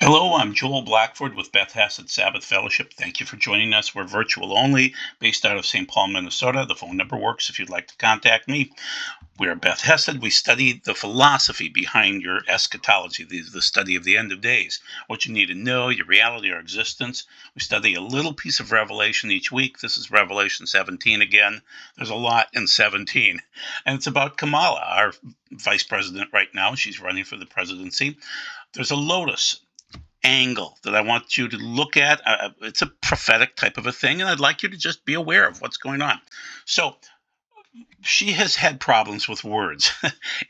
Hello, I'm Joel Blackford with Beth Hassett Sabbath Fellowship. Thank you for joining us. We're virtual only, based out of St. Paul, Minnesota. The phone number works if you'd like to contact me. We're Beth Hesed. We study the philosophy behind your eschatology, the study of the end of days, what you need to know, your reality or existence. We study a little piece of Revelation each week. This is Revelation 17 again. There's a lot in 17. And it's about Kamala, our vice president right now. She's running for the presidency. There's a lotus angle that I want you to look at. It's a prophetic type of a thing, and I'd like you to just be aware of what's going on. So, she has had problems with words,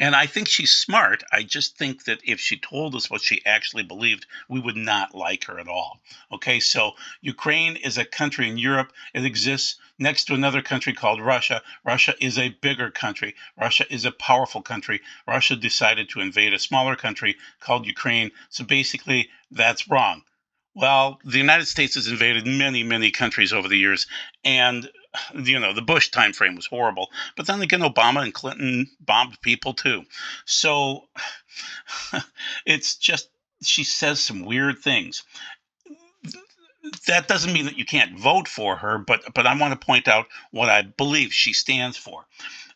and I think she's smart. I just think that if she told us what she actually believed, we would not like her at all. Okay, so Ukraine is a country in Europe. It exists next to another country called Russia. Russia is a bigger country. Russia is a powerful country. Russia decided to invade a smaller country called Ukraine. So basically, that's wrong. Well, the United States has invaded many, many countries over the years, and the Bush time frame was horrible. But then again, Obama and Clinton bombed people too. So it's just she says some weird things. That doesn't mean that you can't vote for her, but I want to point out what I believe she stands for.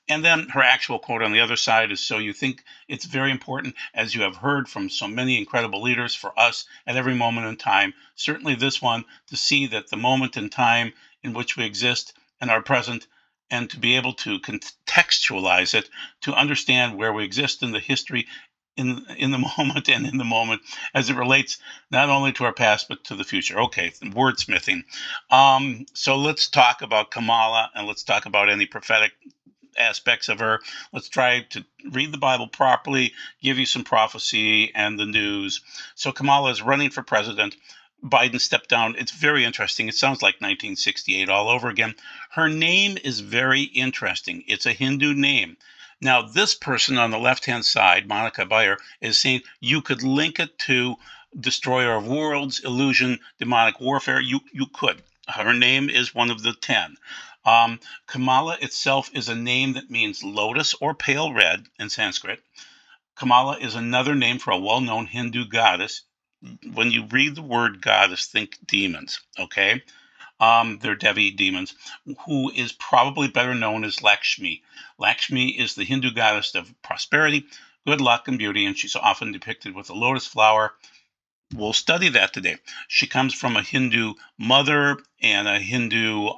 And then her actual quote on the other side is, so you think it's very important, as you have heard from so many incredible leaders, for us at every moment in time, certainly this one, to see that the moment in time in which we exist and are present, and to be able to contextualize it, to understand where we exist in the history, in the moment and in the moment as it relates not only to our past but to the future. Okay, wordsmithing. So let's talk about Kamala, and let's talk about any prophetic aspects of her. Let's try to read the Bible properly, give you some prophecy and the news. So Kamala is running for president. Biden stepped down. It's very interesting. It sounds like 1968 all over again. Her name is very interesting. It's a Hindu name. Now, this person on the left-hand side, Monica Bayer, is saying you could link it to Destroyer of Worlds, Illusion, Demonic Warfare. You could. Her name is one of the 10. Kamala itself is a name that means lotus or pale red in Sanskrit. Kamala is another name for a well-known Hindu goddess. When you read the word goddess, think demons, okay? They're Devi demons, who is probably better known as Lakshmi. Lakshmi is the Hindu goddess of prosperity, good luck, and beauty, and she's often depicted with a lotus flower. We'll study that today. She comes from a Hindu mother and a Hindu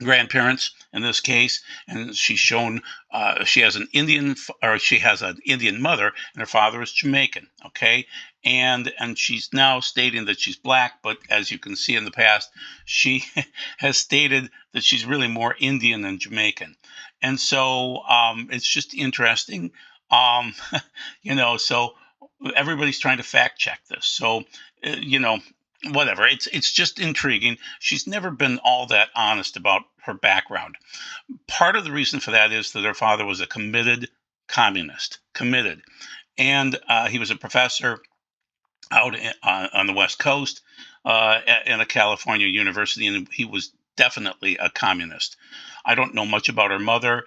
grandparents in this case, and she's shown she has an Indian mother, and her father is Jamaican. Okay, and she's now stating that she's black, but as you can see in the past, she has stated that she's really more Indian than Jamaican, and so it's just interesting. Um, so everybody's trying to fact check this. So whatever. It's just intriguing. She's never been all that honest about her background. Part of the reason for that is that her father was a committed communist, committed, and he was a professor out on the West Coast in a California university, and he was definitely a communist. I don't know much about her mother.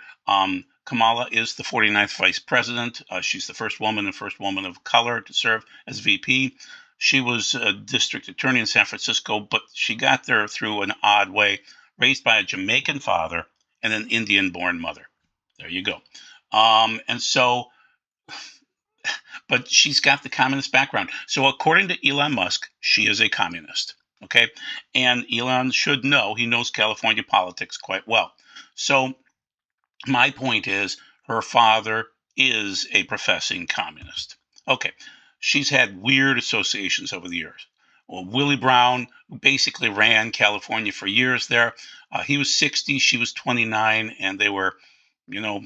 Kamala is the 49th vice president. She's the first woman and first woman of color to serve as VP. She was a district attorney in San Francisco, but she got there through an odd way, raised by a Jamaican father and an Indian born mother. There you go. And so, but she's got the communist background. So, according to Elon Musk, she is a communist. Okay. And Elon should know, he knows California politics quite well. So, my point is, her father is a professing communist. Okay. She's had weird associations over the years. Well, Willie Brown basically ran California for years there. He was 60, she was 29, and they were, you know,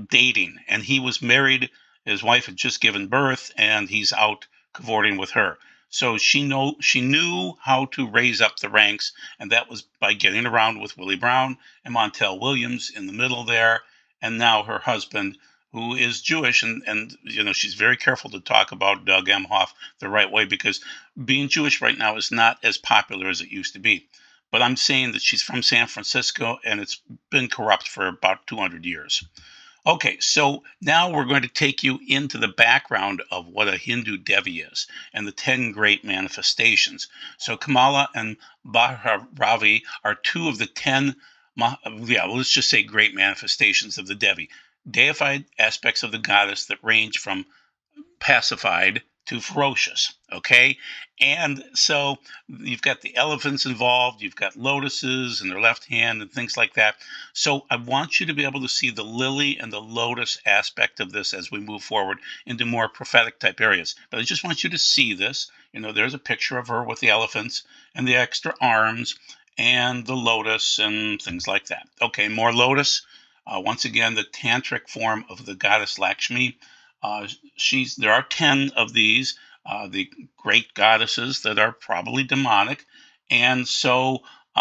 dating. And he was married. His wife had just given birth, and he's out cavorting with her. So she knew how to raise up the ranks, and that was by getting around with Willie Brown and Montel Williams in the middle there, and now her husband, who is Jewish, and she's very careful to talk about Doug Emhoff the right way, because being Jewish right now is not as popular as it used to be. But I'm saying that she's from San Francisco, and it's been corrupt for about 200 years. Okay, so now we're going to take you into the background of what a Hindu Devi is and the 10 great manifestations. So Kamala and Bhairavi are two of the 10, let's just say great manifestations of the Devi, deified aspects of the goddess that range from pacified to ferocious. Okay. And so you've got the elephants involved, you've got lotuses in their left hand and things like that. So I want you to be able to see the lily and the lotus aspect of this as we move forward into more prophetic type areas. But I just want you to see this. There's a picture of her with the elephants and the extra arms and the lotus and things like that. Okay, more lotus. Once again, the tantric form of the goddess Lakshmi. Uh, there are 10 of these, the great goddesses that are probably demonic. And so,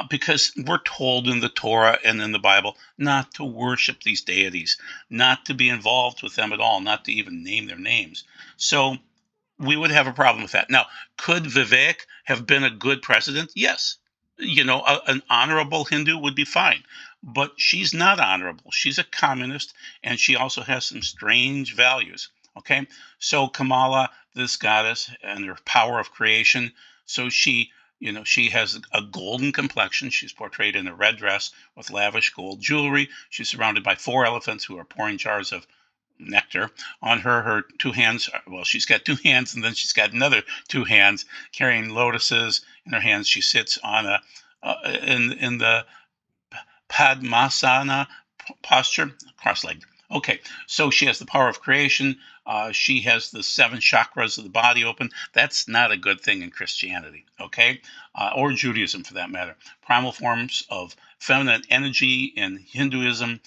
because we're told in the Torah and in the Bible not to worship these deities, not to be involved with them at all, not to even name their names. So we would have a problem with that. Now, could Vivek have been a good president? Yes. An honorable Hindu would be fine. But she's not honorable. She's a communist, and she also has some strange values. Okay. So Kamala, this goddess, and her power of creation. So she has a golden complexion. She's portrayed in a red dress with lavish gold jewelry. She's surrounded by 4 elephants who are pouring jars of nectar on her. Her 2 hands, well, she's got 2 hands, and then she's got another 2 hands carrying lotuses in her hands. She sits on in the Padmasana posture, cross-legged. Okay, so she has the power of creation. She has the 7 chakras of the body open. That's not a good thing in Christianity, okay, or Judaism for that matter. Primal forms of feminine energy in Hinduism.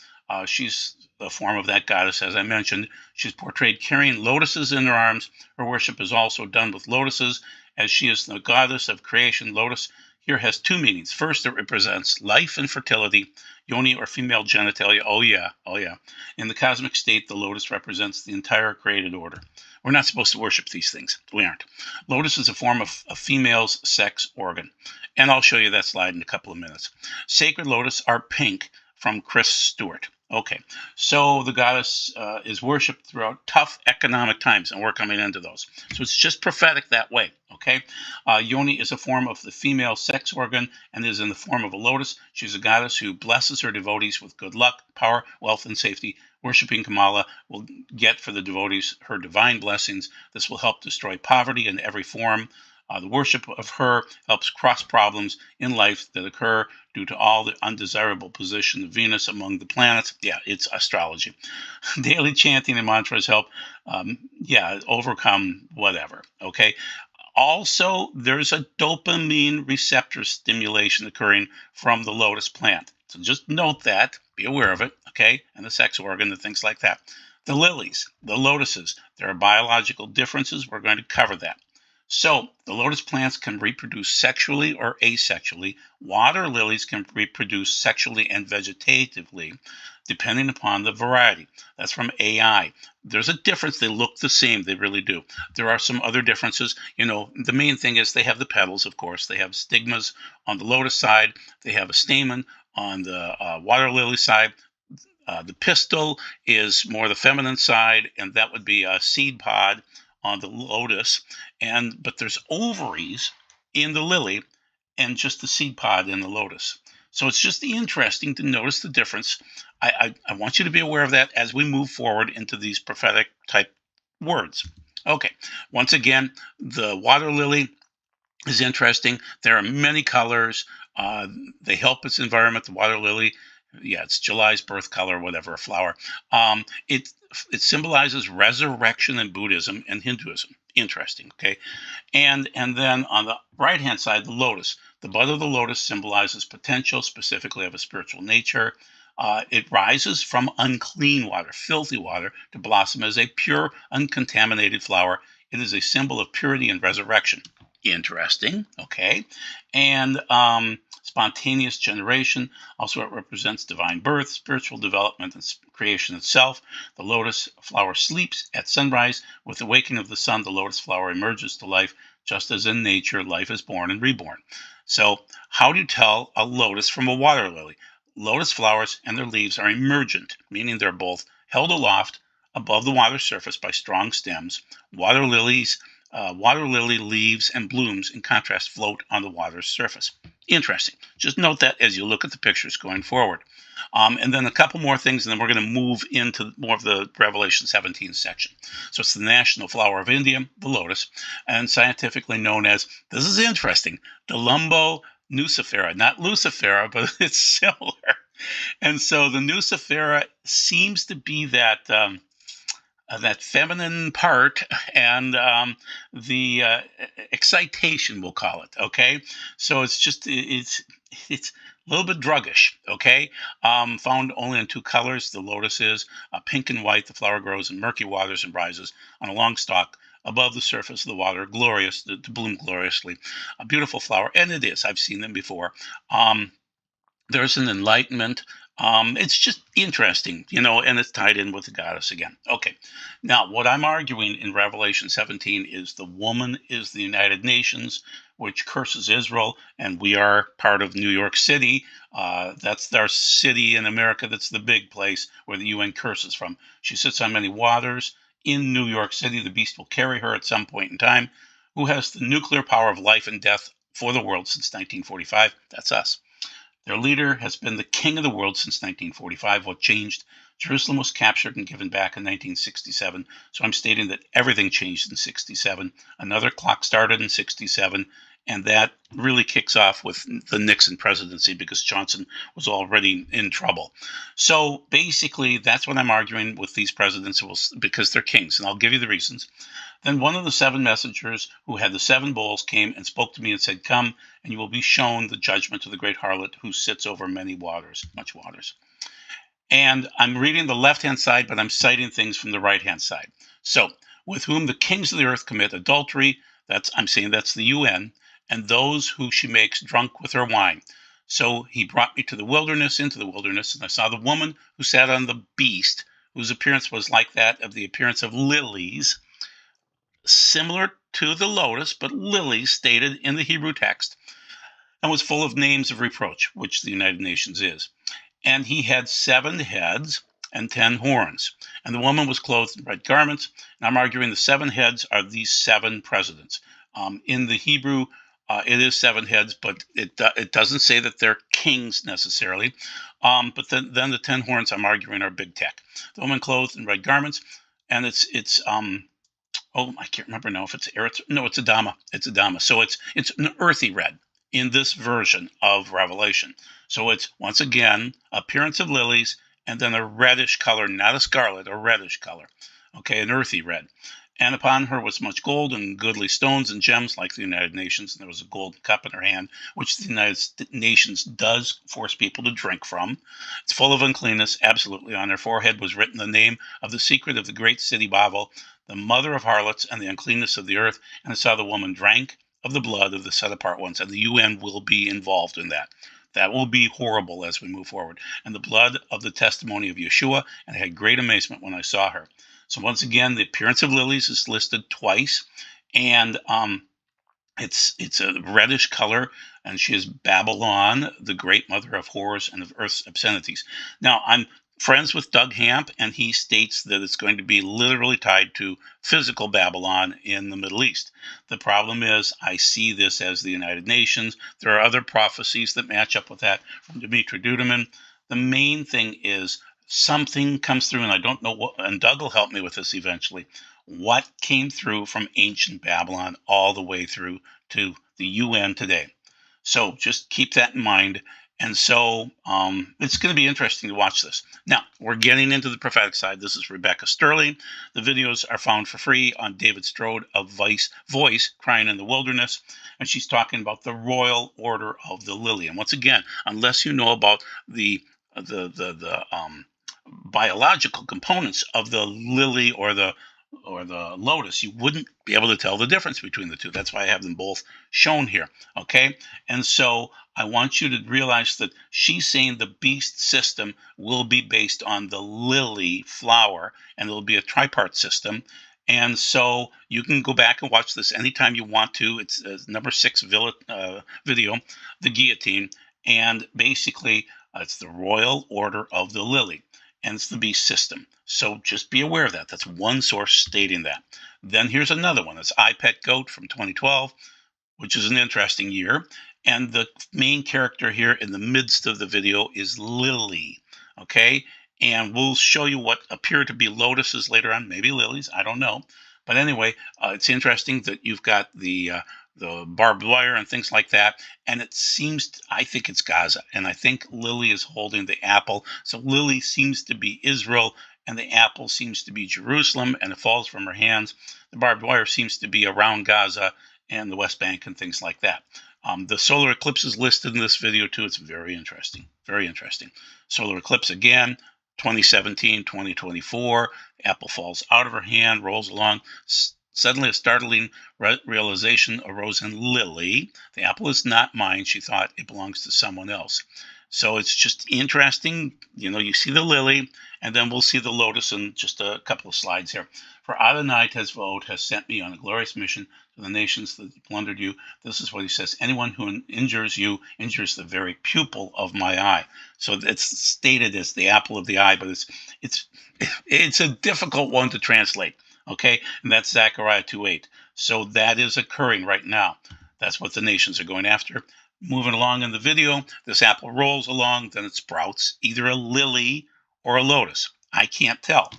She's the form of that goddess, as I mentioned. She's portrayed carrying lotuses in her arms. Her worship is also done with lotuses, as she is the goddess of creation. Lotus here has 2 meanings. First, it represents life and fertility, yoni or female genitalia. Oh yeah. In the cosmic state, the lotus represents the entire created order. We're not supposed to worship these things. We aren't. Lotus is a form of a female's sex organ. And I'll show you that slide in a couple of minutes. Sacred lotus are pink from Chris Stewart. Okay, so the goddess is worshipped throughout tough economic times, and we're coming into those. So it's just prophetic that way, okay? Yoni is a form of the female sex organ and is in the form of a lotus. She's a goddess who blesses her devotees with good luck, power, wealth, and safety. Worshipping Kamala will get for the devotees her divine blessings. This will help destroy poverty in every form. The worship of her helps cross problems in life that occur due to all the undesirable position of Venus among the planets. Yeah, it's astrology. Daily chanting and mantras help, overcome whatever. Okay. Also, there's a dopamine receptor stimulation occurring from the lotus plant. So just note that, be aware of it, okay? And the sex organ and things like that. The lilies, the lotuses, there are biological differences. We're going to cover that. So the lotus plants can reproduce sexually or asexually. Water lilies can reproduce sexually and vegetatively, depending upon the variety. That's from AI. There's a difference. They look the same. They really do. There are some other differences. The main thing is they have the petals, of course. They have stigmas on the lotus side. They have a stamen on the water lily side. The pistil is more the feminine side, and that would be a seed pod on the lotus. But there's ovaries in the lily and just the seed pod in the lotus. So it's just interesting to notice the difference. I want you to be aware of that as we move forward into these prophetic type words. Okay, once again, the water lily is interesting. There are many colors. They help its environment. The water lily, yeah, it's July's birth color, whatever, a flower. It symbolizes resurrection in Buddhism and Hinduism. Interesting, okay? And then on the right-hand side, the lotus. The bud of the lotus symbolizes potential, specifically of a spiritual nature. It rises from unclean water, filthy water, to blossom as a pure, uncontaminated flower. It is a symbol of purity and resurrection. Interesting, okay? And spontaneous generation. Also, it represents divine birth, spiritual development, and creation itself. The lotus flower sleeps at sunrise. With the waking of the sun, the lotus flower emerges to life. Just as in nature, life is born and reborn. So, how do you tell a lotus from a water lily? Lotus flowers and their leaves are emergent, meaning they're both held aloft above the water surface by strong stems. Water lily leaves and blooms, in contrast, float on the water's surface. Interesting. Just note that as you look at the pictures going forward. And then a couple more things, and then we're going to move into more of the Revelation 17 section. So it's the national flower of India, the lotus, and scientifically known as, this is interesting, Delumbo nucifera. Not lucifera, but it's similar. And so the nucifera seems to be that feminine part and the excitation, we'll call it. Okay, so it's a little bit druggish. Okay, found only in two colors. The lotus is pink and white. The flower grows in murky waters and rises on a long stalk above the surface of the water, glorious to bloom gloriously. A beautiful flower, and it is. I've seen them before. There's an enlightenment. It's just interesting, and it's tied in with the goddess again. Okay, now what I'm arguing in Revelation 17 is the woman is the United Nations, which curses Israel, and we are part of New York City. That's our city in America. That's the big place where the UN curses from. She sits on many waters in New York City. The beast will carry her at some point in time. Who has the nuclear power of life and death for the world since 1945? That's us. Their leader has been the king of the world since 1945. What changed? Jerusalem was captured and given back in 1967. So I'm stating that everything changed in 67. Another clock started in 67. And that really kicks off with the Nixon presidency because Johnson was already in trouble. So basically, that's what I'm arguing with these presidents because they're kings. And I'll give you the reasons. Then one of the seven messengers who had the seven bowls came and spoke to me and said, "Come, and you will be shown the judgment of the great harlot who sits over many waters, much waters." And I'm reading the left-hand side, but I'm citing things from the right-hand side. So, with whom the kings of the earth commit adultery, I'm saying that's the UN, and those who she makes drunk with her wine. So he brought me into the wilderness, and I saw the woman who sat on the beast, whose appearance was like that of the appearance of lilies, similar to the lotus, but lilies stated in the Hebrew text, and was full of names of reproach, which the United Nations is. And he had 7 heads and 10 horns. And the woman was clothed in red garments. And I'm arguing the 7 heads are these 7 presidents. In the Hebrew, it is 7 heads, but it doesn't say that they're kings necessarily. But then the 10 horns I'm arguing are big tech. The woman clothed in red garments, and it's I can't remember now if it's eretz. No, it's Adama. It's Adama. So it's an earthy red in this version of Revelation. So it's, once again, appearance of lilies and then a reddish color, not a scarlet, a reddish color. Okay, an earthy red. And upon her was much gold and goodly stones and gems like the United Nations. And there was a golden cup in her hand, which the United Nations does force people to drink from. It's full of uncleanness, absolutely. On her forehead was written the name of the secret of the great city Babel, the mother of harlots and the uncleanness of the earth. And I saw the woman drank of the blood of the set-apart ones. And the UN will be involved in that. That will be horrible as we move forward. And the blood of the testimony of Yeshua. And I had great amazement when I saw her. So once again, the appearance of lilies is listed twice, and it's a reddish color, and she is Babylon, the great mother of horrors and of earth's obscenities. Now, I'm friends with Doug Hamp, and he states that it's going to be literally tied to physical Babylon in the Middle East. The problem is, I see this as the United Nations. There are other prophecies that match up with that from Dmitry Duduman. The main thing is, something comes through, and I don't know what, and Doug will help me with this eventually, what came through from ancient Babylon all the way through to the UN today. So just keep that in mind. And so it's going to be interesting to watch this. Now, we're getting into the prophetic side. This is Rebecca Sterling. The videos are found for free on David Strode of Voice, Crying in the Wilderness. And she's talking about the royal order of the lily. And once again, unless you know about the biological components of the lily or the lotus, you wouldn't be able to tell the difference between the two. That's why I have them both shown here. Okay, and so I want you to realize that she's saying the beast system will be based on the lily flower, and it'll be a tripart system. And so you can go back and watch this anytime you want to. It's number 6 video, the guillotine, and basically it's the royal order of the lily. and it's the beast system. So just be aware of that. That's one source stating that. Then here's another one. It's iPet Goat from 2012, which is an interesting year. And the main character here in the midst of the video is Lily. Okay. And we'll show you what appear to be lotuses later on, maybe lilies, I don't know. But anyway, it's interesting that you've got the barbed wire and things like that. And it seems, I think it's Gaza. And I think Lily is holding the apple. So Lily seems to be Israel, and the apple seems to be Jerusalem, and it falls from her hands. The barbed wire seems to be around Gaza and the West Bank and things like that. The solar eclipse is listed in this video too. It's very interesting. Very interesting. Solar eclipse again, 2017, 2024. Apple falls out of her hand, rolls along. Suddenly, a startling realization arose in Lily. The apple is not mine. She thought it belongs to someone else. So it's just interesting. You see the lily, and then we'll see the lotus in just a couple of slides here. For Adonai Tezvaot has sent me on a glorious mission to the nations that plundered you. This is what he says. Anyone who injures you injures the very pupil of my eye. So it's stated as the apple of the eye, but it's a difficult one to translate. Okay, and that's Zechariah 2:8. So that is occurring right now. That's what the nations are going after. Moving along in the video, this apple rolls along, then it sprouts either a lily or a lotus. I can't tell.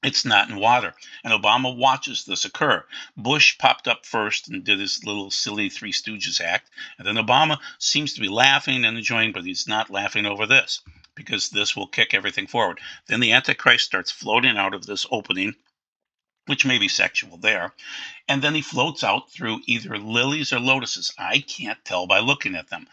It's not in water. And Obama watches this occur. Bush popped up first and did his little silly Three Stooges act. And then Obama seems to be laughing and enjoying, but he's not laughing over this, because this will kick everything forward. Then the Antichrist starts floating out of this opening, which may be sexual there. And then he floats out through either lilies or lotuses. I can't tell by looking at them.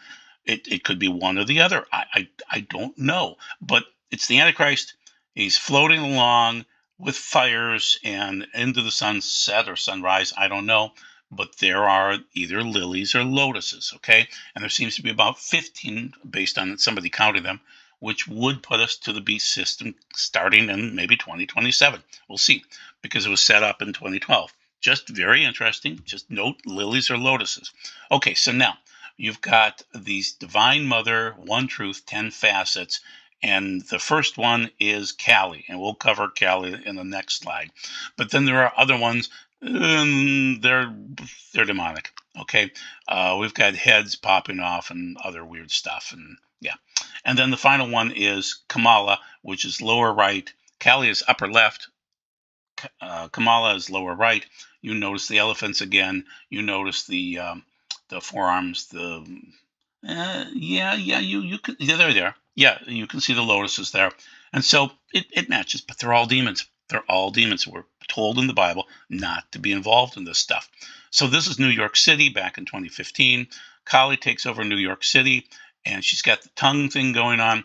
It could be one or the other. I don't know. But it's the Antichrist. He's floating along with fires and into the sunset or sunrise. I don't know. But there are either lilies or lotuses, okay? And there seems to be about 15, based on somebody counting them, which would put us to the beast system starting in maybe 2027. We'll see, because it was set up in 2012. Just very interesting. Just note lilies or lotuses. Okay, so now you've got these Divine Mother, One Truth, 10 facets, and the first one is Kali, and we'll cover Kali in the next slide. But then there are other ones. They're demonic. Okay, we've got heads popping off and other weird stuff, and yeah. And then the final one is Kamala, which is lower right. Kali is upper left. Kamala is lower right. You notice the elephants again. You notice the forearms. They're there. Yeah, you can see the lotuses there, and so it matches. But they're all demons. They're all demons. We're told in the Bible not to be involved in this stuff. So this is New York City back in 2015. Kali takes over New York City, and she's got the tongue thing going on.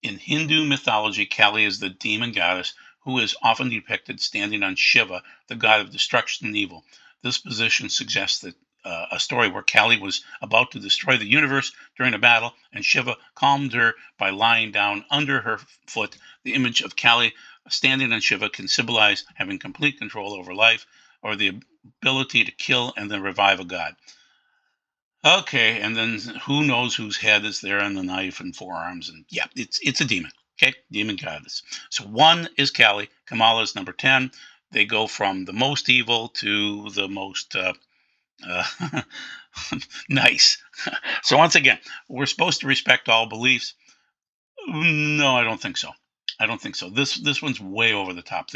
In Hindu mythology, Kali is the demon goddess who is often depicted standing on Shiva, the god of destruction and evil. This position suggests that a story where Kali was about to destroy the universe during a battle, and Shiva calmed her by lying down under her foot. The image of Kali standing on Shiva can symbolize having complete control over life, or the ability to kill and then revive a god. Okay, and then who knows whose head is there on the knife and forearms, and yeah, it's a demon. Okay, demon goddess. So one is Kali. Kamala is number 10. They go from the most evil to the most nice. So once again, we're supposed to respect all beliefs. No, I don't think so. I don't think so. This one's way over the top.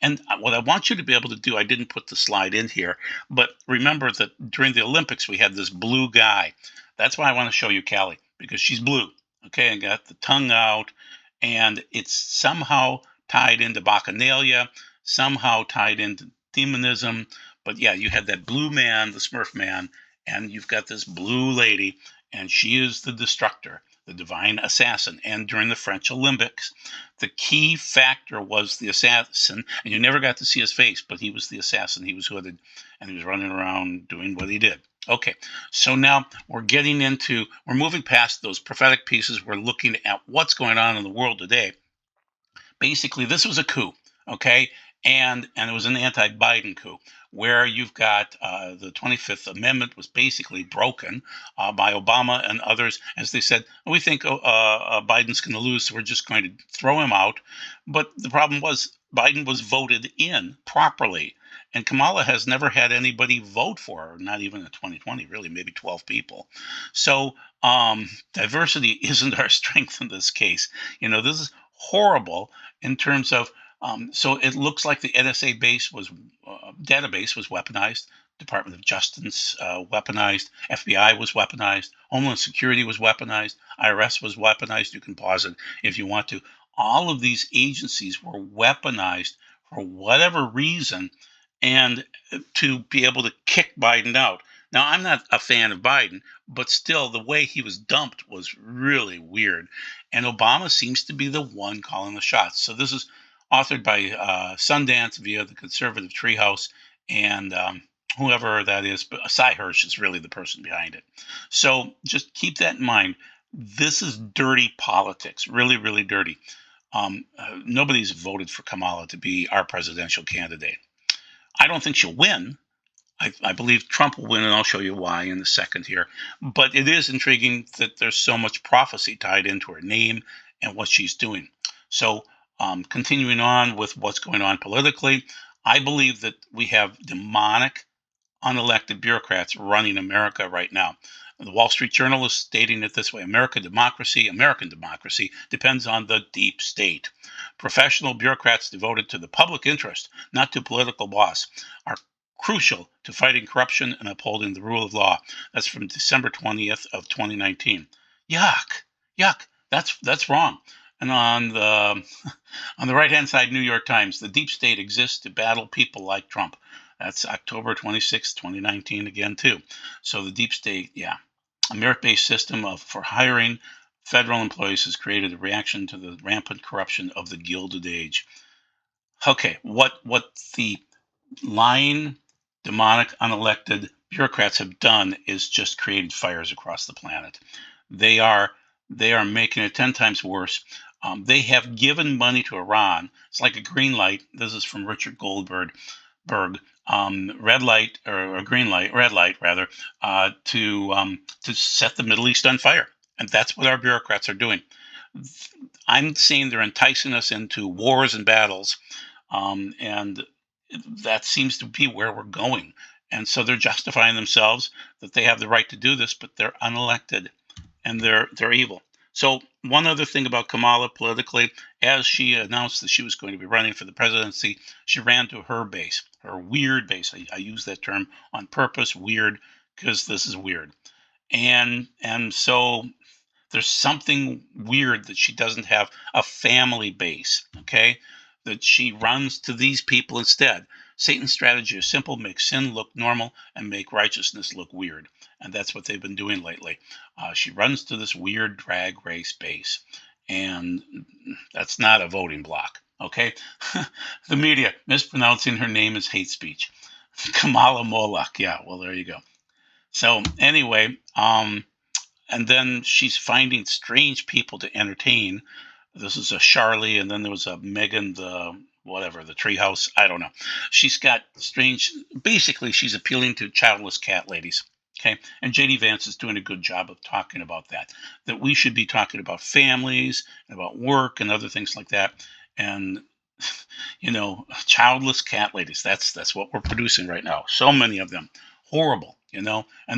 And what I want you to be able to do, I didn't put the slide in here, but remember that during the Olympics we had this blue guy. That's why I want to show you Kali, because she's blue. Okay, and got the tongue out, and it's somehow tied into Bacchanalia, somehow tied into demonism. But yeah, you had that blue man, the Smurf man, and you've got this blue lady, and she is the destructor, the divine assassin. And during the French Olympics, the key factor was the assassin, and you never got to see his face, but he was the assassin. He was hooded, and he was running around doing what he did. Okay, so now we're moving past those prophetic pieces. We're looking at what's going on in the world today. Basically, this was a coup, okay? and it was an anti-Biden coup, where you've got the 25th Amendment was basically broken by Obama and others, as they said, we think Biden's going to lose, so we're just going to throw him out. But the problem was Biden was voted in properly, and Kamala has never had anybody vote for her, not even in 2020, really, maybe 12 people. So diversity isn't our strength in this case. This is horrible in terms of so it looks like the NSA database was weaponized. Department of Justice weaponized. FBI was weaponized. Homeland Security was weaponized. IRS was weaponized. You can pause it if you want to. All of these agencies were weaponized for whatever reason, and to be able to kick Biden out. Now, I'm not a fan of Biden, but still, the way he was dumped was really weird. And Obama seems to be the one calling the shots. So this is authored by Sundance via the Conservative Treehouse, and whoever that is, but Cy Hirsch is really the person behind it. So just keep that in mind. This is dirty politics, really, really dirty. Nobody's voted for Kamala to be our presidential candidate. I don't think she'll win. I believe Trump will win, and I'll show you why in a second here. But it is intriguing that there's so much prophecy tied into her name and what she's doing. So continuing on with what's going on politically, I believe that we have demonic, unelected bureaucrats running America right now. The Wall Street Journal is stating it this way: American democracy depends on the deep state. Professional bureaucrats devoted to the public interest, not to political boss, are crucial to fighting corruption and upholding the rule of law. That's from December 20th of 2019. Yuck. That's wrong. And on the on the right-hand side, New York Times, the deep state exists to battle people like Trump. That's October 26, 2019 again, too. So the deep state, yeah. A merit-based system for hiring federal employees has created a reaction to the rampant corruption of the Gilded Age. Okay, what the lying, demonic, unelected bureaucrats have done is just created fires across the planet. They are making it 10 times worse. They have given money to Iran. It's like a green light. This is from Richard Goldberg. Red light or a green light, red light rather, to set the Middle East on fire, and that's what our bureaucrats are doing. I'm saying they're enticing us into wars and battles, and that seems to be where we're going. And so they're justifying themselves that they have the right to do this, but they're unelected and they're evil. So one other thing about Kamala politically, as she announced that she was going to be running for the presidency, she ran to her base, her weird base. I use that term on purpose, weird, because this is weird. And so there's something weird that she doesn't have a family base, okay? That she runs to these people instead. Satan's strategy is simple: make sin look normal and make righteousness look weird. And that's what they've been doing lately. She runs to this weird drag race base, and that's not a voting block, okay? The media mispronouncing her name is hate speech. Kamala Moloch, yeah, well, there you go. So anyway, and then she's finding strange people to entertain. This is a Charlie, and then there was a Megan, the treehouse. I don't know. She's got strange. Basically, she's appealing to childless cat ladies. Okay, and JD Vance is doing a good job of talking about that. That we should be talking about families and about work and other things like that. And childless cat ladies. That's what we're producing right now. So many of them, horrible. And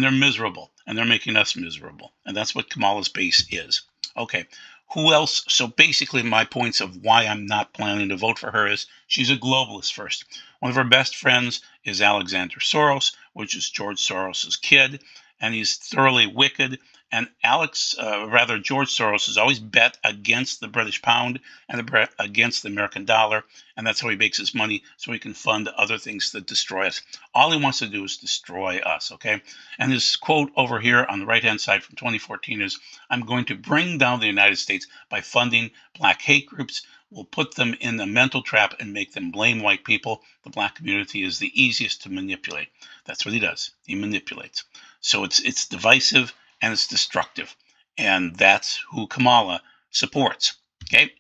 they're miserable, and they're making us miserable. And that's what Kamala's base is. Okay, who else? So basically, my points of why I'm not planning to vote for her is she's a globalist first. One of her best friends is Alexander Soros, which is George Soros's kid, and he's thoroughly wicked. And George Soros has always bet against the British pound and against the American dollar, and that's how he makes his money, so he can fund other things that destroy us. All he wants to do is destroy us, okay? And his quote over here on the right-hand side from 2014 is, "I'm going to bring down the United States by funding black hate groups. We'll put them in a mental trap and make them blame white people. The black community is the easiest to manipulate." That's what he does. He manipulates. So it's divisive and it's destructive. And that's who Kamala supports. Okay?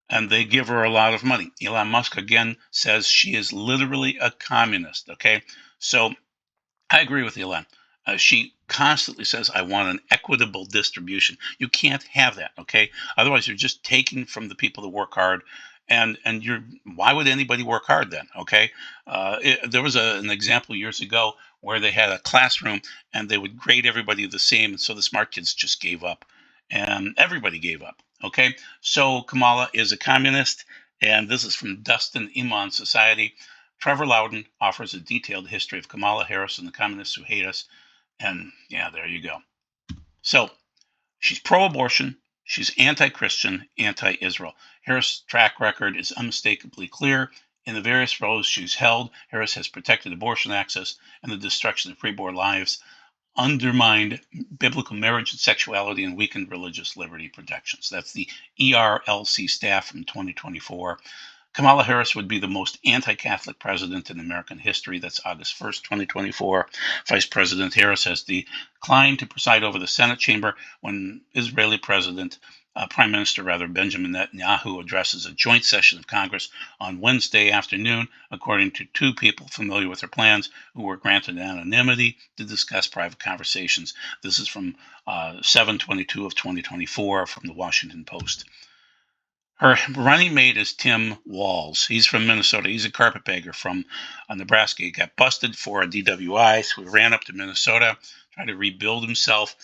and they give her a lot of money. Elon Musk, again, says she is literally a communist, okay? So I agree with Elon. She constantly says, I want an equitable distribution. You can't have that, okay? Otherwise, you're just taking from the people that work hard. And you're, why would anybody work hard then, okay? There was an example years ago where they had a classroom and they would grade everybody the same. And so the smart kids just gave up. And everybody gave up, okay? So Kamala is a communist. And this is from Dustin Iman Society. Trevor Loudon offers a detailed history of Kamala Harris and the communists who hate us. And yeah, there you go. So she's pro-abortion. She's anti-Christian, anti-Israel. Harris' track record is unmistakably clear. In the various roles she's held, Harris has protected abortion access and the destruction of preborn lives, undermined biblical marriage and sexuality, and weakened religious liberty protections. That's the ERLC staff from 2024. Kamala Harris would be the most anti-Catholic president in American history. That's August 1st, 2024. Vice President Harris has declined to preside over the Senate chamber when Israeli Prime Minister Benjamin Netanyahu addresses a joint session of Congress on Wednesday afternoon, according to two people familiar with her plans who were granted anonymity to discuss private conversations. This is from 7/22 of 2024 from the Washington Post. Her running mate is Tim Walz. He's from Minnesota. He's a carpetbagger from Nebraska. He got busted for a DWI, so he ran up to Minnesota, tried to rebuild himself.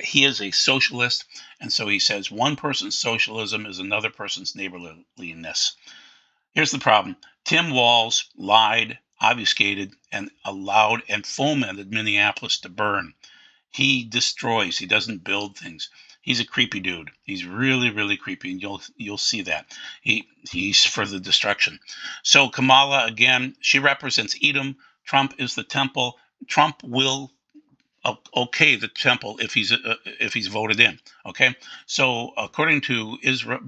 He is a socialist, and so he says one person's socialism is another person's neighborliness. Here's the problem. Tim Walz lied, obfuscated, and allowed and fomented Minneapolis to burn. He destroys. He doesn't build things. He's a creepy dude. He's really, really creepy, and you'll see that. He's for the destruction. So Kamala, again, she represents Edom. Trump is the temple. Trump will okay the temple if he's voted in. Okay. So according to Israel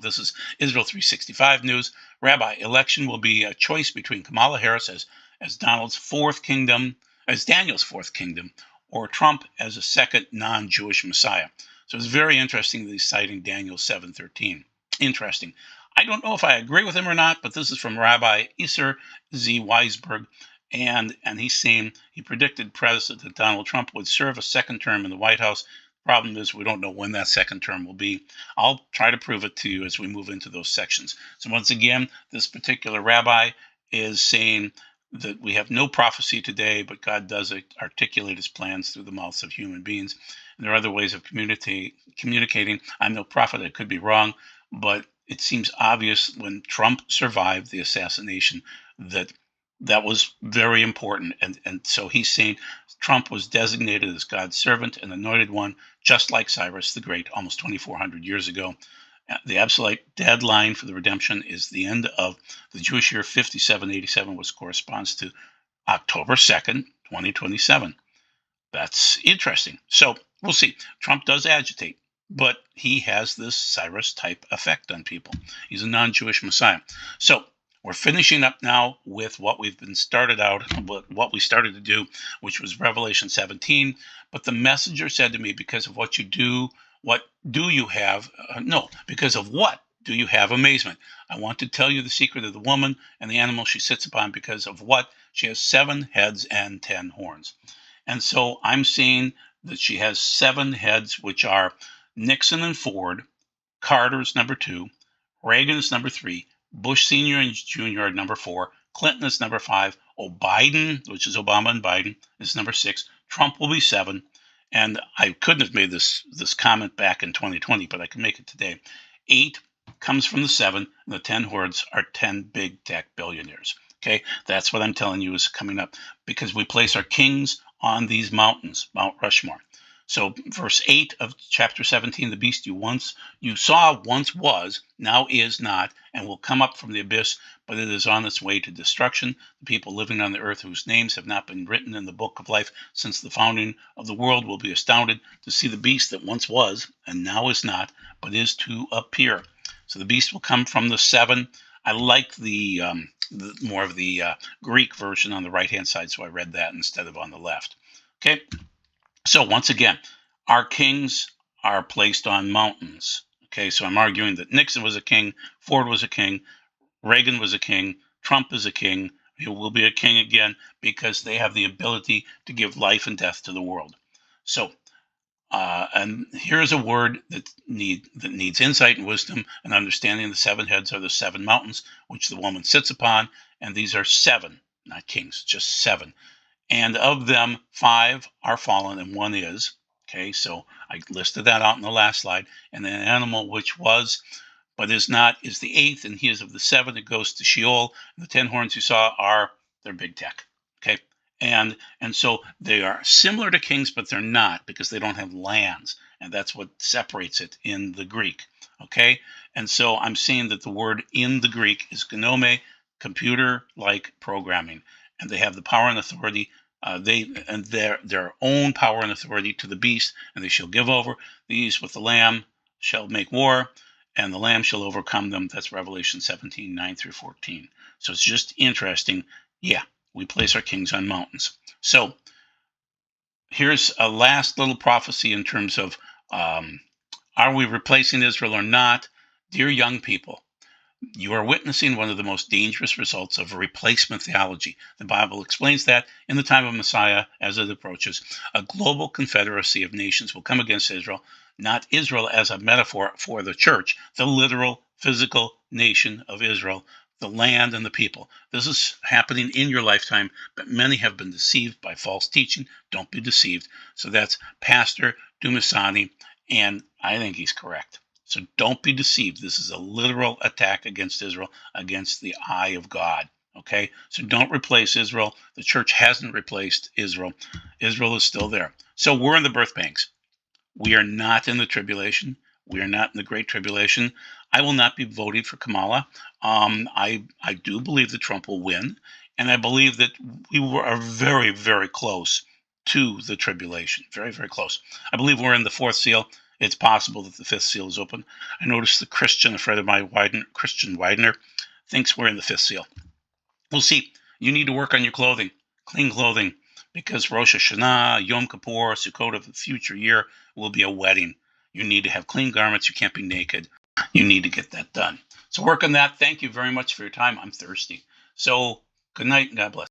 this is Israel 365 News. Rabbi, election will be a choice between Kamala Harris as Daniel's fourth kingdom, or Trump as a second non-Jewish Messiah. So it's very interesting that he's citing Daniel 7:13. Interesting. I don't know if I agree with him or not, but this is from Rabbi Isser Z. Weisberg, and he's saying he predicted President Donald Trump would serve a second term in the White House. Problem is, we don't know when that second term will be. I'll try to prove it to you as we move into those sections. So once again, this particular rabbi is saying that we have no prophecy today, but God does articulate his plans through the mouths of human beings. And there are other ways of communicating. I'm no prophet, I could be wrong, but it seems obvious when Trump survived the assassination that was very important. And so he's saying Trump was designated as God's servant and anointed one, just like Cyrus the Great, almost 2,400 years ago. The absolute deadline for the redemption is the end of the Jewish year 5787, which corresponds to October 2nd, 2027. That's interesting. So we'll see. Trump does agitate, but he has this Cyrus-type effect on people. He's a non-Jewish Messiah. So we're finishing up now with what we started to do, which was Revelation 17. But the messenger said to me, because of what you do, because of what do you have amazement? I want to tell you the secret of the woman and the animal she sits upon, because of what she has 7 heads and 10 horns. And so I'm seeing that she has 7 heads, which are Nixon and Ford, Carter's number 2, Reagan is number 3, Bush Sr. and Jr. are number 4, Clinton is number 5, Biden, which is Obama and Biden, is number 6, Trump will be 7, and I couldn't have made this comment back in 2020, but I can make it today. 8 comes from the 7, and the 10 hordes are 10 big tech billionaires. Okay, that's what I'm telling you is coming up, because we place our kings on these mountains, Mount Rushmore. So verse 8 of chapter 17, the beast you saw once was, now is not, and will come up from the abyss, but it is on its way to destruction. The people living on the earth whose names have not been written in the book of life since the founding of the world will be astounded to see the beast that once was, and now is not, but is to appear. So the beast will come from the 7. I like the more of the Greek version on the right-hand side, so I read that instead of on the left. Okay. So once again, our kings are placed on mountains. Okay, so I'm arguing that Nixon was a king, Ford was a king, Reagan was a king, Trump is a king, he will be a king again because they have the ability to give life and death to the world. So, and here's a word that needs insight and wisdom and understanding. The seven heads are the seven mountains which the woman sits upon, and these are seven, not kings, just seven. And of them, 5 are fallen and 1 is. Okay, so I listed that out in the last slide. And the animal which was but is not is the 8th, and he is of the 7 that goes to Sheol. And the 10 horns you saw they're big tech. Okay, and so they are similar to kings, but they're not because they don't have lands, and that's what separates it in the Greek. Okay, and so I'm saying that the word in the Greek is gnome, computer-like programming, and they have the power and authority. Their own power and authority to the beast, and they shall give over. These with the Lamb shall make war, and the Lamb shall overcome them. That's Revelation 17, 9 through 14. So it's just interesting. Yeah, we place our kings on mountains. So here's a last little prophecy in terms of are we replacing Israel or not? Dear young people, you are witnessing one of the most dangerous results of replacement theology. The Bible explains that in the time of Messiah, as it approaches, a global confederacy of nations will come against Israel, not Israel as a metaphor for the church, the literal, physical nation of Israel, the land and the people. This is happening in your lifetime, but many have been deceived by false teaching. Don't be deceived. So that's Pastor Dumasani, and I think he's correct. So don't be deceived. This is a literal attack against Israel, against the eye of God. Okay? So don't replace Israel. The church hasn't replaced Israel. Israel is still there. So we're in the birth pangs. We are not in the tribulation. We are not in the Great Tribulation. I will not be voting for Kamala. I do believe that Trump will win. And I believe that we are very, very close to the tribulation. Very, very close. I believe we're in the fourth seal. It's possible that the fifth seal is open. I noticed a friend of mine, Christian Widener, thinks we're in the fifth seal. We'll see. You need to work on your clothing, clean clothing, because Rosh Hashanah, Yom Kippur, Sukkot of the future year will be a wedding. You need to have clean garments. You can't be naked. You need to get that done. So work on that. Thank you very much for your time. I'm thirsty. So good night and God bless.